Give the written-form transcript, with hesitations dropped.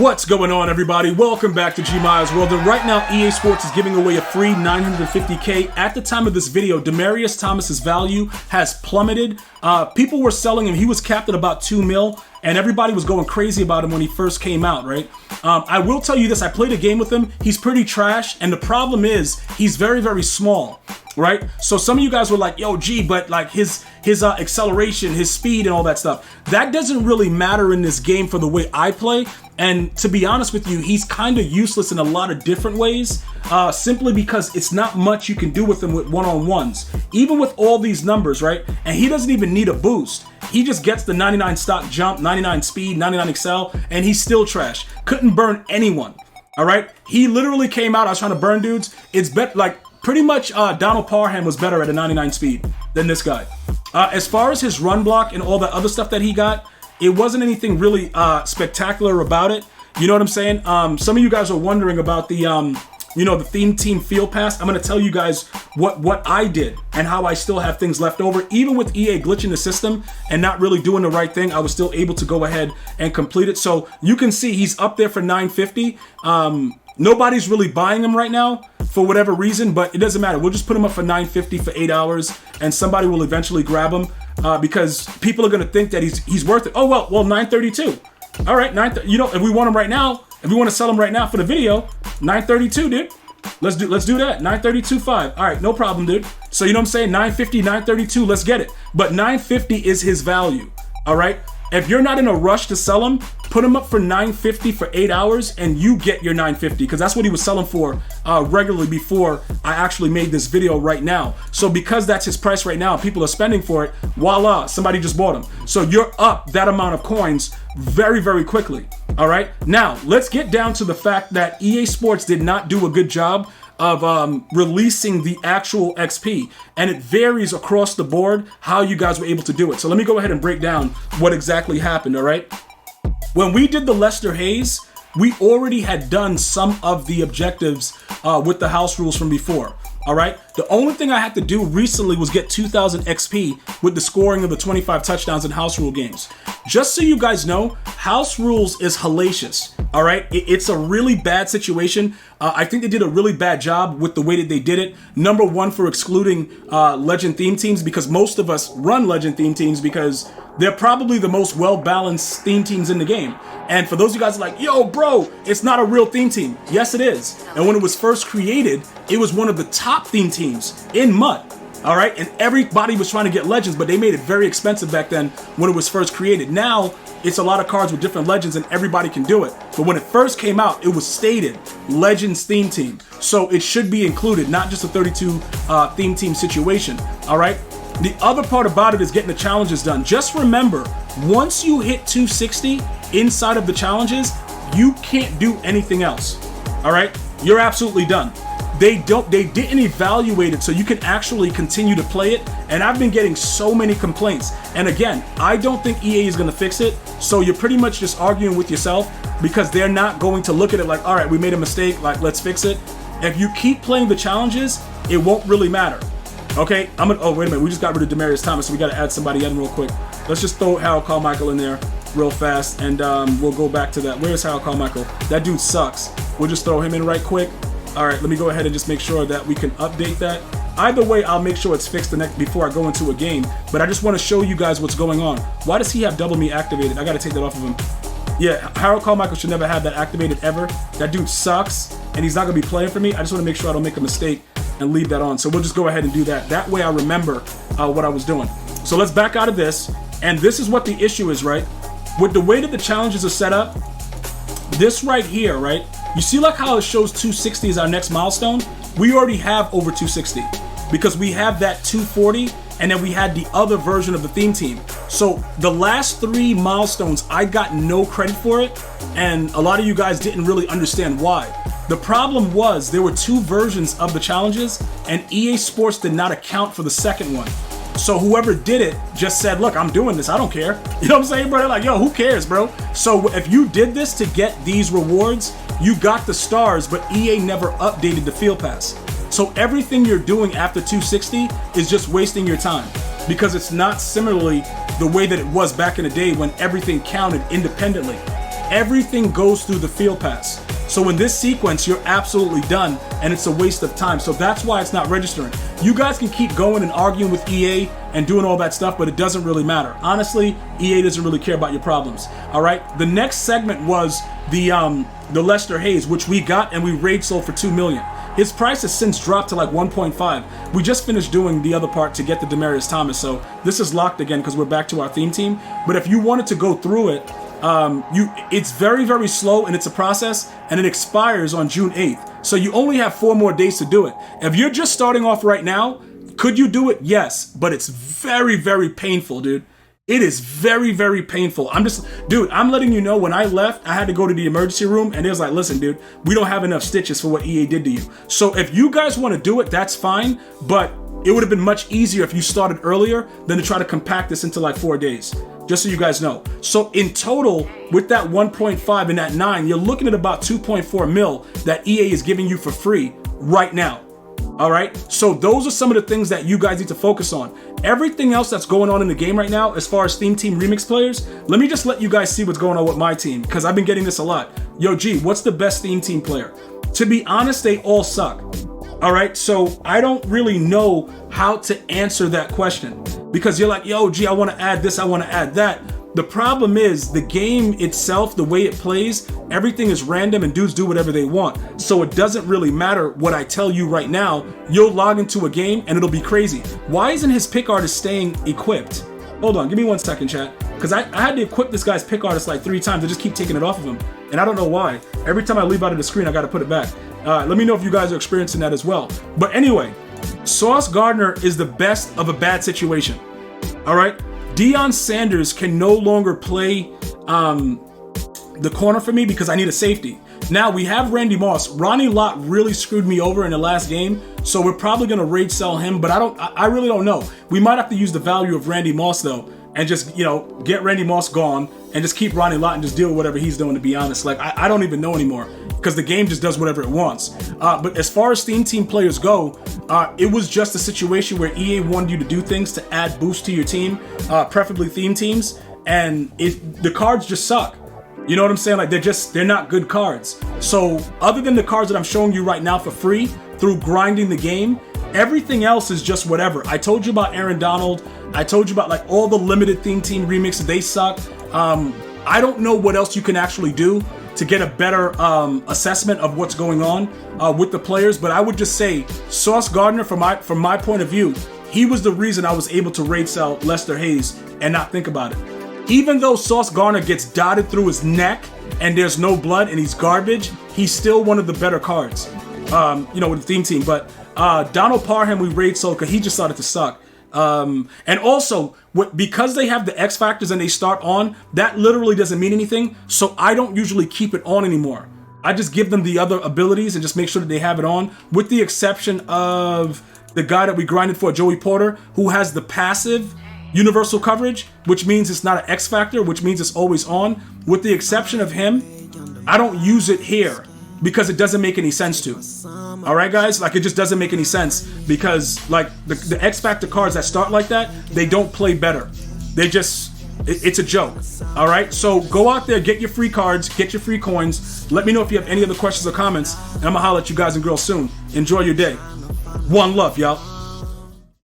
What's going on, everybody? Welcome back to GmiasWorld, and right now EA Sports is giving away a free $950K. At the time of this video, Demaryius Thomas's value has plummeted. People were selling him. He was capped at about 2 mil, and everybody was going crazy about him when he first came out, right? I will tell you this, I played a game with him. He's pretty trash, and the problem is he's very, very small, right? So some of you guys were like, yo, G, but like his acceleration, his speed, and all that stuff, that doesn't really matter in this game for the way I play. And to be honest with you, he's kind of useless in a lot of different ways, simply because it's not much you can do with him with one-on-ones. Even with all these numbers, right? And he doesn't even need a boost. He just gets the 99 stock jump, 99 speed, 99 excel, and he's still trash. Couldn't burn anyone, all right? He literally came out, I was trying to burn dudes. It's better, like, pretty much Donald Parham was better at a 99 speed than this guy. As far as his run block and all the other stuff that he got, it wasn't anything really spectacular about it. You know what I'm saying? Some of you guys are wondering about the, the theme team field pass. I'm going to tell you guys what I did and how I still have things left over. Even with EA glitching the system and not really doing the right thing, I was still able to go ahead and complete it. So you can see he's up there for 950. Nobody's really buying him right now for whatever reason, but it doesn't matter. We'll just put him up for 950 for 8 hours, and somebody will eventually grab him because people are going to think that he's worth it. Oh, well, 932. All right, if we want him right now, if we want to sell him right now for the video, 932, dude. Let's do that. 932.5. All right, no problem, dude. So you know what I'm saying? 950, 932, let's get it. But 950 is his value. All right? If you're not in a rush to sell him, put him up for 950 for 8 hours and you get your 950, because that's what he was selling for regularly before I actually made this video right now. So because that's his price right now, people are spending for it, voila, somebody just bought him. So you're up that amount of coins very, very quickly. All right, now let's get down to the fact that EA Sports did not do a good job of releasing the actual XP, and it varies across the board how you guys were able to do it. So let me go ahead and break down what exactly happened. All right, when we did the Lester Hayes, we already had done some of the objectives with the house rules from before. All right, the only thing I had to do recently was get 2,000 XP with the scoring of the 25 touchdowns in house rule games. Just so you guys know, house rules is hellacious. All right, it's a really bad situation. I think they did a really bad job with the way that they did it. Number one, for excluding legend theme teams, because most of us run legend theme teams because they're probably the most well-balanced theme teams in the game. And for those of you guys like, yo, bro, it's not a real theme team. Yes, it is. And when it was first created, it was one of the top theme teams in MUT. All right, and everybody was trying to get legends, but they made it very expensive back then when it was first created. Now, it's a lot of cards with different legends and everybody can do it. But when it first came out, it was stated Legends theme team. So it should be included, not just a 32 theme team situation. All right. The other part about it is getting the challenges done. Just remember, once you hit 260 inside of the challenges, you can't do anything else. All right. You're absolutely done. They didn't evaluate it so you can actually continue to play it, and I've been getting so many complaints. And again, I don't think EA is going to fix it, so you're pretty much just arguing with yourself because they're not going to look at it like, all right, we made a mistake, like, let's fix it. If you keep playing the challenges, it won't really matter. Okay, oh, wait a minute, we just got rid of Demaryius Thomas, so we got to add somebody in real quick. Let's just throw Harold Carmichael in there real fast, and we'll go back to that. Where's Harold Carmichael? That dude sucks. We'll just throw him in right quick. All right, let me go ahead and just make sure that we can update that. Either way, I'll make sure it's fixed before I go into a game, but I just want to show you guys what's going on. Why does he have double me activated? I got to take that off of him. Yeah, Harold Carmichael should never have that activated ever. That dude sucks, and he's not going to be playing for me. I just want to make sure I don't make a mistake and leave that on. So we'll just go ahead and do that. That way I remember what I was doing. So let's back out of this, and this is what the issue is, right? With the way that the challenges are set up, this right here, right? You see like how it shows 260 is our next milestone? We already have over 260 because we have that 240 and then we had the other version of the theme team. So the last 3 milestones, I got no credit for it, and a lot of you guys didn't really understand why. The problem was there were 2 versions of the challenges and EA Sports did not account for the second one. So whoever did it just said, look, I'm doing this, I don't care. You know what I'm saying, bro? They're like, yo, who cares, bro? So if you did this to get these rewards, you got the stars, but EA never updated the field pass. So everything you're doing after 260 is just wasting your time because it's not similarly the way that it was back in the day when everything counted independently. everything goes through the field pass. So in this sequence, you're absolutely done, and it's a waste of time. So that's why it's not registering. You guys can keep going and arguing with EA and doing all that stuff, but it doesn't really matter. Honestly, EA doesn't really care about your problems. All right. The next segment was the Lester Hayes, which we got and we raid sold for $2 million. His price has since dropped to like 1.5. We just finished doing the other part to get the Demaryius Thomas, so this is locked again because we're back to our theme team. But if you wanted to go through it, it's very, very slow and it's a process, and it expires on June 8th. So you only have 4 more days to do it. If you're just starting off right now, could you do it? Yes, but it's very, very painful, dude. It is very, very painful. I'm letting you know, when I left, I had to go to the emergency room and it was like, listen, dude, we don't have enough stitches for what EA did to you. So if you guys want to do it, that's fine. But it would have been much easier if you started earlier than to try to compact this into like 4 days. Just so you guys know. So in total, with that 1.5 and that 9, you're looking at about 2.4 mil that EA is giving you for free right now. All right, so those are some of the things that you guys need to focus on. Everything else that's going on in the game right now, as far as Theme Team Remix players, let me just let you guys see what's going on with my team, because I've been getting this a lot. Yo, G, what's the best Theme Team player? To be honest, they all suck. All right, so I don't really know how to answer that question, because you're like, yo, G, I want to add this, I want to add that. The problem is the game itself, the way it plays, everything is random and dudes do whatever they want. So it doesn't really matter what I tell you right now. You'll log into a game and it'll be crazy. Why isn't his pick artist staying equipped? Hold on, give me 1 second, chat. Because I had to equip this guy's pick artist like 3 times. I just keep taking it off of him. And I don't know why. Every time I leave out of the screen, I got to put it back. Let me know if you guys are experiencing that as well. But anyway, Sauce Gardner is the best of a bad situation. All right? Deion Sanders can no longer play the corner for me because I need a safety. Now we have Randy Moss. Ronnie Lott really screwed me over in the last game, so we're probably gonna raid sell him, but I really don't know. We might have to use the value of Randy Moss though, and just, you know, get Randy Moss gone and just keep Ronnie Lott and just deal with whatever he's doing, to be honest. Like, I don't even know anymore because the game just does whatever it wants. But as far as Theme Team players go, it was just a situation where EA wanted you to do things to add boost to your team, preferably theme teams, and the cards just suck. You know what I'm saying? Like, they're not good cards. So other than the cards that I'm showing you right now for free through grinding the game, everything else is just whatever. I told you about Aaron Donald. I told you about like all the limited Theme Team remixes. They suck. I don't know what else you can actually do to get a better assessment of what's going on with the players, but I would just say Sauce Gardner, from my point of view, he was the reason I was able to raid sell Lester Hayes and not think about it. Even though Sauce Gardner gets dotted through his neck and there's no blood and he's garbage, he's still one of the better cards, you know, with the Theme Team. But Donald Parham we raid sold because he just started to suck. And also, because they have the X factors and they start on, that literally doesn't mean anything. So I don't usually keep it on anymore. I just give them the other abilities and just make sure that they have it on, with the exception of the guy that we grinded for, Joey Porter, who has the passive universal coverage, which means it's not an X factor, which means it's always on. With the exception of him, I don't use it here because it doesn't make any sense to. All right, guys, like, it just doesn't make any sense because like the X Factor cards that start like that, they don't play better. They just, it's a joke. All right, so go out there, get your free cards, get your free coins. Let me know if you have any other questions or comments, and I'm gonna holler at you guys and girls soon. Enjoy your day. One love, y'all.